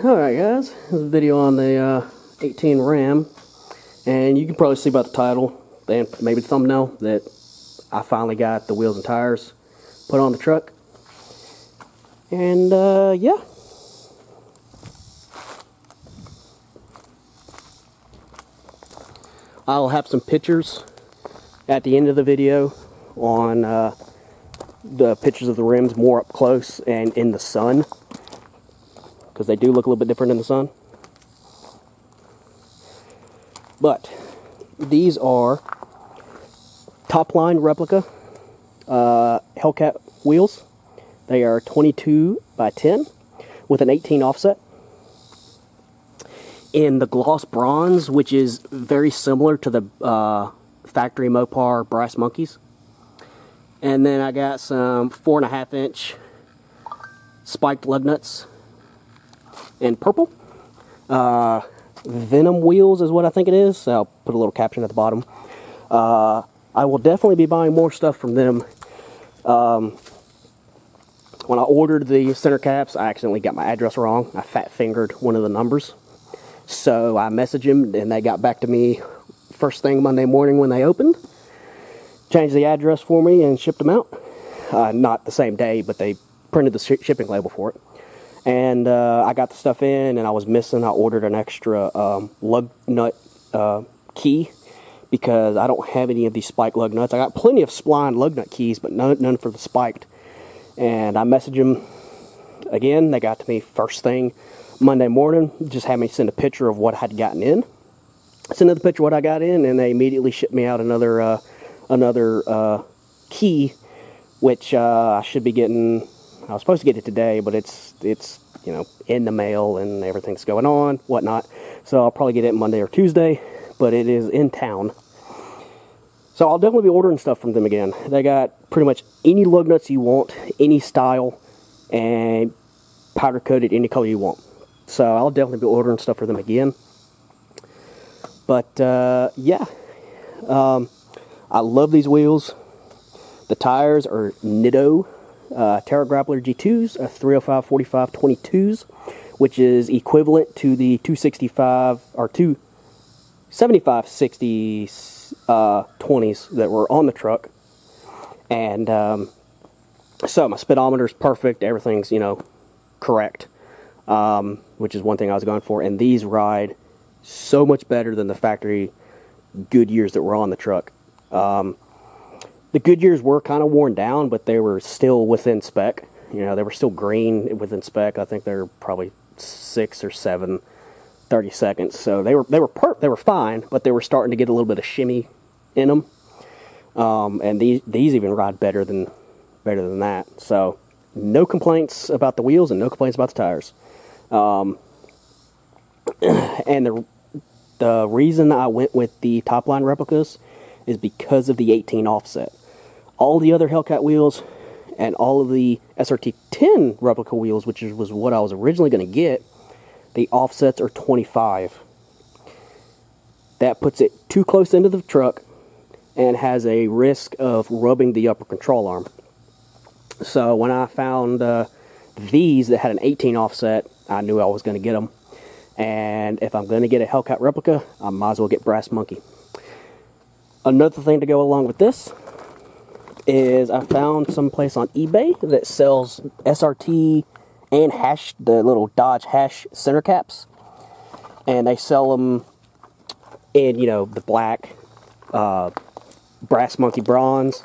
Alright guys, this is a video on the 18 Ram, and you can probably see by the title and maybe the thumbnail that I finally got the wheels and tires put on the truck. And yeah. I'll have some pictures at the end of the video on the pictures of the rims more up close and in the sun, because they do look a little bit different in the sun. But these are Topline Replica Hellcat wheels. They are 22 by 10 with an 18 offset in the gloss bronze, which is very similar to the factory Mopar Brass Monkeys. And then I got some 4.5-inch spiked lug nuts in purple. Venum wheels is what I think it is. So I'll put a little caption at the bottom. I will definitely be buying more stuff from them. When I ordered the center caps, I accidentally got my address wrong. I fat-fingered one of the numbers. So I messaged them, and they got back to me first thing Monday morning when they opened. Changed the address for me and shipped them out. Not the same day, but they printed the shipping label for it. And I got the stuff in, and I was missing. I ordered an extra lug nut key because I don't have any of these spiked lug nuts. I got plenty of Spline lug nut keys, but none for the spiked. And I messaged them again. They got to me first thing Monday morning. Just had me send a picture of what I had gotten in. Sent the picture of what I got in, and they immediately shipped me out another key, which I should be getting. I was supposed to get it today, but it's you know, in the mail and everything's going on, whatnot. So I'll probably get it Monday or Tuesday, but it is in town. So I'll definitely be ordering stuff from them again. They got pretty much any lug nuts you want, any style, and powder coated any color you want. So I'll definitely be ordering stuff for them again. But yeah, I love these wheels. The tires are Nitto Terra Grappler G2s, 305/45 22s, which is equivalent to the 265 or 275/60 20s that were on the truck. And so my speedometer is perfect. Everything's, you know, correct, which is one thing I was going for. And these ride so much better than the factory Goodyears that were on the truck. The Goodyears were kind of worn down, but they were still within spec. You know, they were still green within spec. I think they're probably 6 or 7 30-seconds. So they were fine, but they were starting to get a little bit of shimmy in them. And these even ride better than that. So no complaints about the wheels and no complaints about the tires. And the reason I went with the Topline replicas is because of the 18 offset. All the other Hellcat wheels and all of the SRT-10 replica wheels, which was what I was originally going to get, the offsets are 25. That puts it too close into the truck and has a risk of rubbing the upper control arm. So when I found these that had an 18 offset, I knew I was going to get them. And if I'm going to get a Hellcat replica, I might as well get Brass Monkey. Another thing to go along with this is I found some place on eBay that sells SRT and hash, the little Dodge hash center caps. And they sell them in, you know, the black, Brass Monkey bronze,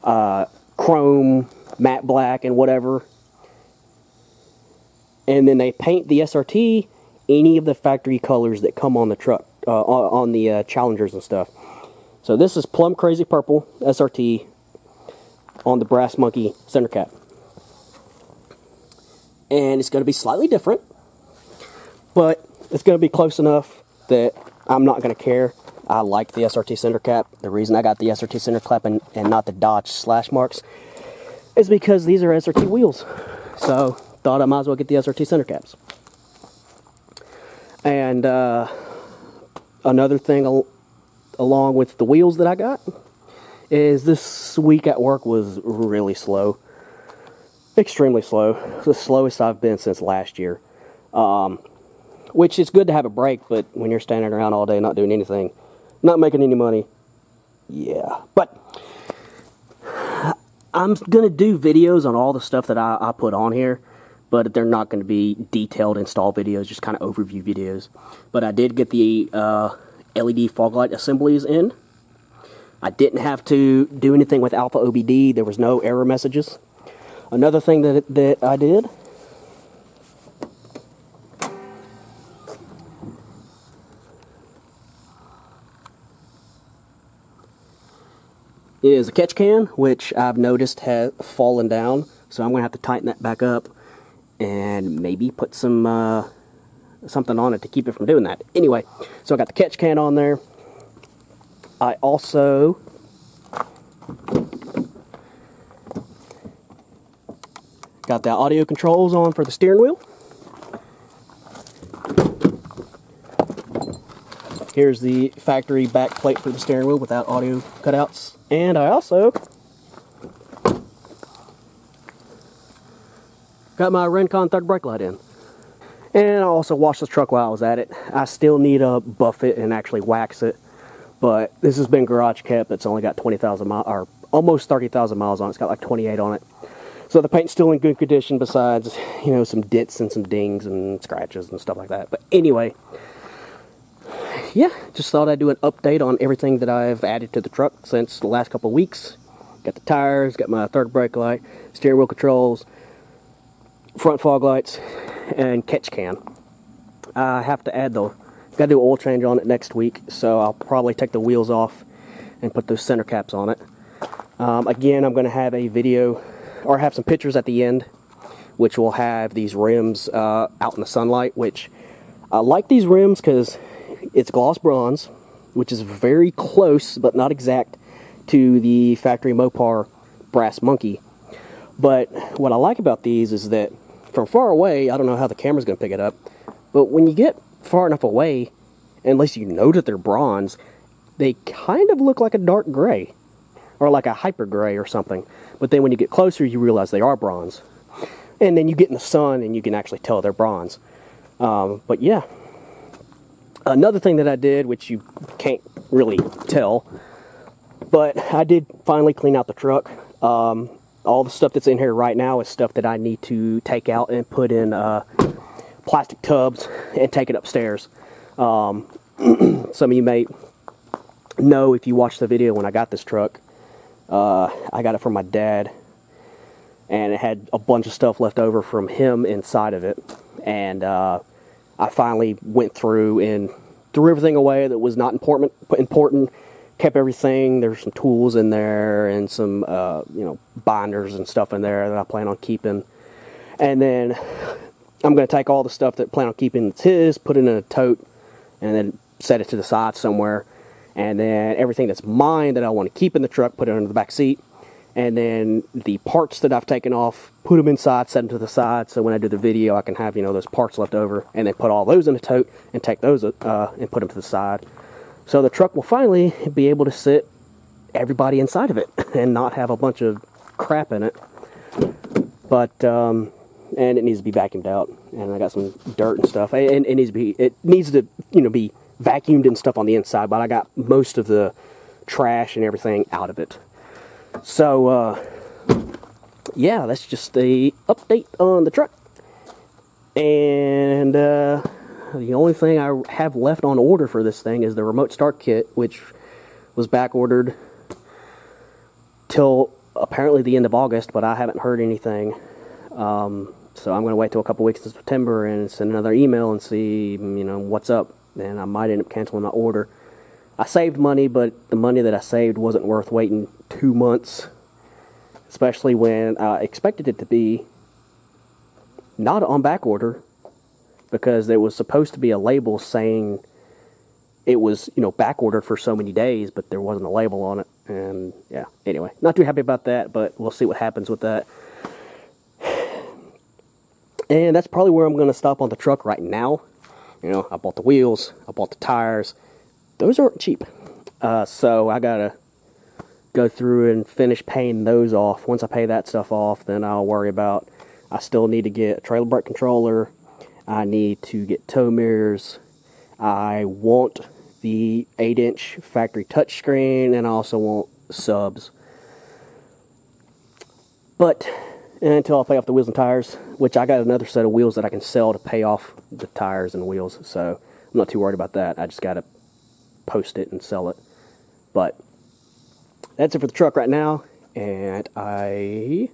chrome, matte black, and whatever. And then they paint the SRT any of the factory colors that come on the truck, on the Challengers and stuff. So this is plum crazy purple SRT on the Brass Monkey center cap. And it's going to be slightly different, but it's going to be close enough that I'm not going to care. I like the SRT center cap. The reason I got the SRT center cap and not the Dodge slash marks is because these are SRT wheels. So thought I might as well get the SRT center caps. And another thing along with the wheels that I got is this week at work was really slow. Extremely slow. The slowest I've been since last year. which is good to have a break, but when you're standing around all day not doing anything, not making any money, yeah. But I'm going to do videos on all the stuff that I put on here, but they're not going to be detailed install videos, just kind of overview videos. But I did get the LED fog light assemblies in. I didn't have to do anything with Alpha OBD. There was no error messages. Another thing that I did is a catch can, which I've noticed has fallen down, so I'm going to have to tighten that back up and maybe put some something on it to keep it from doing that. Anyway, so I got the catch can on there. I also got the audio controls on for the steering wheel. Here's the factory back plate for the steering wheel without audio cutouts. And I also got my Recon third brake light in. And I also washed the truck while I was at it. I still need to buff it and actually wax it. But this has been garage kept. It's only got 20,000 miles, or almost 30,000 miles on it. It's got like 28 on it. So the paint's still in good condition besides, you know, some dents and some dings and scratches and stuff like that. But anyway, yeah, just thought I'd do an update on everything that I've added to the truck since the last couple of weeks. Got the tires, got my third brake light, steering wheel controls, front fog lights, and catch can. I have to add the, got to do an oil change on it next week, so I'll probably take the wheels off and put those center caps on it. Again, I'm going to have a video, or have some pictures at the end, which will have these rims out in the sunlight, which I like these rims because it's gloss bronze, which is very close, but not exact, to the factory Mopar Brass Monkey. But what I like about these is that from far away, I don't know how the camera's going to pick it up, but when you get far enough away, unless you know that they're bronze, they kind of look like a dark gray, or like a hyper gray or something. But then when you get closer, you realize they are bronze. And then you get in the sun and you can actually tell they're bronze. But yeah. Another thing that I did, which you can't really tell, but I did finally clean out the truck. All the stuff that's in here right now is stuff that I need to take out and put in plastic tubs and take it upstairs. Some of you may know if you watched the video when I got this truck. I got it from my dad, and it had a bunch of stuff left over from him inside of it. And I finally went through and threw everything away that was not important, kept everything. There's some tools in there and some, you know, binders and stuff in there that I plan on keeping. And then I'm going to take all the stuff that I plan on keeping that's his, put it in a tote, and then set it to the side somewhere. And then everything that's mine that I want to keep in the truck, put it under the back seat. And then the parts that I've taken off, put them inside, set them to the side, so when I do the video, I can have, you know, those parts left over, and then put all those in a tote and take those and put them to the side. So the truck will finally be able to sit everybody inside of it and not have a bunch of crap in it. But and it needs to be vacuumed out, and I got some dirt and stuff. And it needs to you know, be vacuumed and stuff on the inside, but I got most of the trash and everything out of it. So, yeah, that's just the update on the truck. And the only thing I have left on order for this thing is the remote start kit, which was back ordered till apparently the end of August, but I haven't heard anything. So I'm going to wait till a couple weeks in September and send another email and see, you know, what's up. And I might end up canceling my order. I saved money, but the money that I saved wasn't worth waiting 2 months, especially when I expected it to be not on back order, because there was supposed to be a label saying it was, you know, back ordered for so many days, but there wasn't a label on it. And yeah, anyway, not too happy about that, but we'll see what happens with that. And that's probably where I'm going to stop on the truck right now. You know, I bought the wheels, I bought the tires. Those aren't cheap. So I gotta go through and finish paying those off. Once I pay that stuff off, then I'll worry about, I still need to get a trailer brake controller, I need to get tow mirrors. I want the 8-inch factory touchscreen, and I also want subs. But until I pay off the wheels and tires, which I got another set of wheels that I can sell to pay off the tires and wheels, so I'm not too worried about that. I just got to post it and sell it. But that's it for the truck right now, and I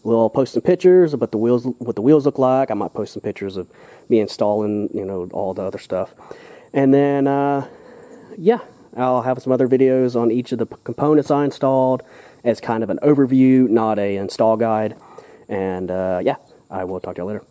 will post some pictures of what the wheels look like. I might post some pictures of me installing, you know, all the other stuff. And then, yeah, I'll have some other videos on each of the components I installed as kind of an overview, not a install guide. And, yeah, I will talk to you later.